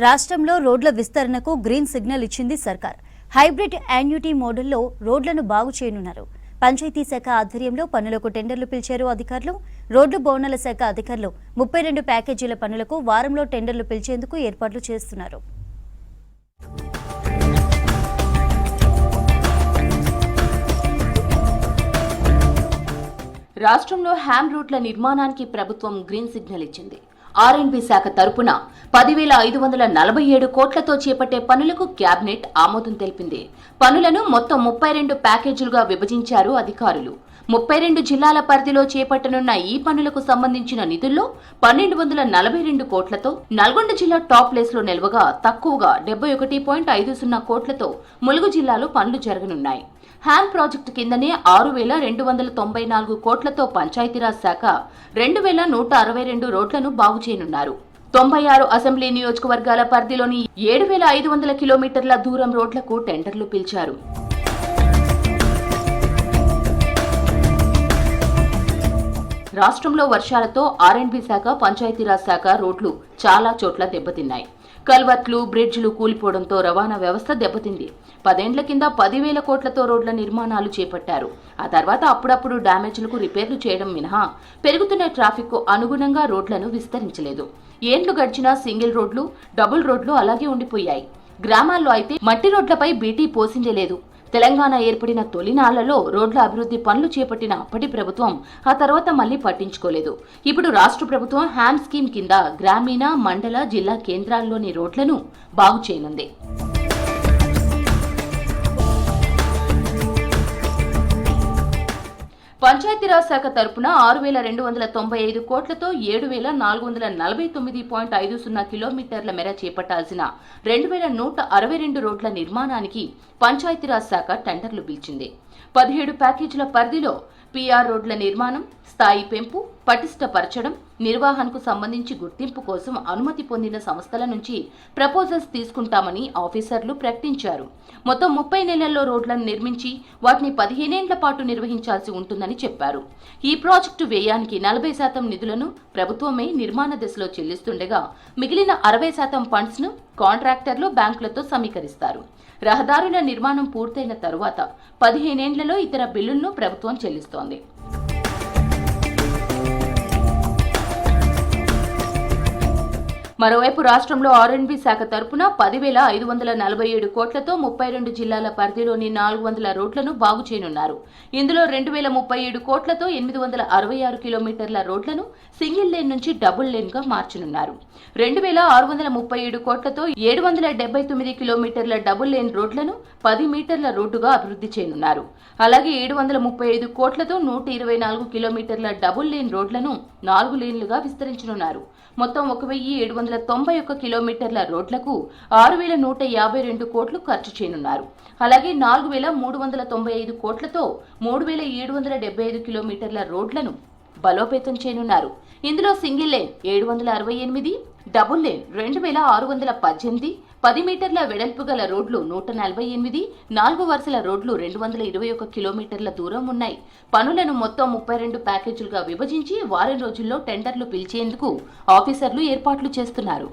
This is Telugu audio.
రాష్ట్రంలో రోడ్ల విస్తరణకు గ్రీన్ సిగ్నల్ ఇచ్చింది సర్కార్. హైబ్రిడ్ యాన్యుటీ మోడల్లో రోడ్లను బాగు చేయనున్నారు. పంచాయతీ శాఖ ఆధ్వర్యంలో పనులకు టెండర్లు పిలిచారు అధికారులు. రోడ్లు భవనాల శాఖ అధికారులు 32 ప్యాకేజీల పనులకు వారంలో టెండర్లు పిలిచేందుకు ఏర్పాట్లు చేస్తున్నారు. రాష్ట్రంలో హ్యామ్ రూట్ల నిర్మాణానికి ప్రభుత్వం గ్రీన్ సిగ్నల్ ఇచ్చింది. ఆర్ఎండ్బి శాఖ తరపున 10,547 కోట్లతో చేపట్టే పనులకు కేబినెట్ ఆమోదం తెలిపింది. పనులను మొత్తం 32 ప్యాకేజీలుగా విభజించారు అధికారులు. 32 జిల్లాల పరిధిలో చేపట్టనున్న ఈ పనులకు సంబంధించిన నిధుల్లో 1,242 కోట్లతో నల్గొండ జిల్లా టాప్ ప్లేస్ లో నిల్వగా తక్కువగా 71.50 కోట్లతో ములుగు జిల్లాలో పనులు జరగనున్నాయి. హ్యామ్ ప్రాజెక్టు కిందనే 6,294 కోట్లతో పంచాయతీరాజ్ శాఖ 2,162 రోడ్లను బాగు చేయనున్నారు. 96 అసెంబ్లీ నియోజకవర్గాల పరిధిలోని 7,500 కిలోమీటర్ల దూరం రోడ్లకు టెండర్లు పిలిచారు. రాష్ట్రంలో వర్షాలతో ఆర్ఎండ్బి శాఖ, పంచాయతీరాజ్ శాఖ రోడ్లు చాలా చోట్ల దెబ్బతిన్నాయి. కల్వర్ట్లు, బ్రిడ్జ్లు కూలిపోవడంతో రవాణా వ్యవస్థ దెబ్బతింది. 10 ఏళ్ల కింద 10,000 కోట్లతో రోడ్ల నిర్మాణాలు చేపట్టారు. ఆ తర్వాత అప్పుడప్పుడు డ్యామేజ్లకు రిపేర్లు చేయడం మినహా పెరుగుతున్న ట్రాఫిక్ కు అనుగుణంగా రోడ్లను విస్తరించలేదు. ఏండ్లు గడిచినా సింగిల్ రోడ్లు, డబుల్ రోడ్లు అలాగే ఉండిపోయాయి. గ్రామాల్లో అయితే మట్టి రోడ్లపై బీటీ పోసిందే లేదు. తెలంగాణ ఏర్పడిన తొలినాళ్లలో రోడ్ల అభివృద్ధి పనులు చేపట్టిన అప్పటి ప్రభుత్వం ఆ తర్వాత మళ్లీ పట్టించుకోలేదు. ఇప్పుడు రాష్ట్ర ప్రభుత్వం హ్యామ్ స్కీమ్ కింద గ్రామీణ, మండల, జిల్లా కేంద్రాల్లోని రోడ్లను బాగు చేయనుంది. పంచాయతీరాజ్ శాఖ తరపున 6,295 కోట్లతో 7,449.50 కిలోమీటర్ల మేర చేపట్టాల్సిన 2,162 రోడ్ల నిర్మాణానికి పంచాయతీరాజ్ శాఖ టెండర్లు పిలిచింది. 17 ప్యాకేజీల పరిధిలో పీఆర్ రోడ్ల నిర్మాణం, స్థాయి పెంపు, పటిష్టపరచడం, నిర్వహణకు సంబంధించి గుర్తింపు కోసం అనుమతి పొందిన సంస్థల నుంచి ప్రపోజల్స్ తీసుకుంటామని ఆఫీసర్లు ప్రకటించారు. మొత్తం 30 నెలల్లో రోడ్లను నిర్మించి వాటిని 15 ఏళ్ల పాటు నిర్వహించాల్సి ఉంటుందని చెప్పారు. ఈ ప్రాజెక్టు వ్యయానికి 40% నిధులను ప్రభుత్వమే నిర్మాణ దశలో చెల్లిస్తుండగా మిగిలిన 60% ఫండ్స్ ను కాంట్రాక్టర్లు, బ్యాంకులతో సమీకరిస్తారు. రహదారుల నిర్మాణం పూర్తయిన తరువాత 15 ఏళ్లలో ఇతర బిల్లులను ప్రభుత్వం చెల్లిస్తోంది. మరోవైపు రాష్ట్రంలో ఆర్ఎండ్బి శాఖ తరపున 10,547 కోట్లతో 32 జిల్లాల పరిధిలోని 400 రోడ్లను బాగు చేయనున్నారు. ఇందులో 2,037 కోట్లతో 866 కిలోమీటర్ల రోడ్లను సింగిల్ లేన్ నుంచి డబుల్ లేన్ గా మార్చనున్నారు. 2,637 కోట్లతో 779 కిలోమీటర్ల డబుల్ లేన్ రోడ్లను 10 మీటర్ల రోడ్డుగా అభివృద్ధి చేయనున్నారు. అలాగే 735 కోట్లతో 124 కిలోమీటర్ల డబుల్ లేన్ రోడ్లను 4 లేన్లుగా విస్తరించనున్నారు. మొత్తం 1,791 కిలోమీటర్ల రోడ్లకు 6,152 కోట్లు ఖర్చు చేయనున్నారు. అలాగే 4,395 కోట్లతో 3,775 కిలోమీటర్ల రోడ్లను బలోపేతం చేయనున్నారు. ఇందులో సింగిల్ లేన్ 768, డబుల్ లేన్ 2,618, 10 మీటర్ల వెడల్పు గల రోడ్లు 148, 4 వరుసల రోడ్లు 221 కిలోమీటర్ల దూరం ఉన్నాయి. పనులను మొత్తం 32 ప్యాకేజీలుగా విభజించి వారం రోజుల్లో టెండర్లు పిలిచేందుకు ఆఫీసర్లు ఏర్పాట్లు చేస్తున్నారు.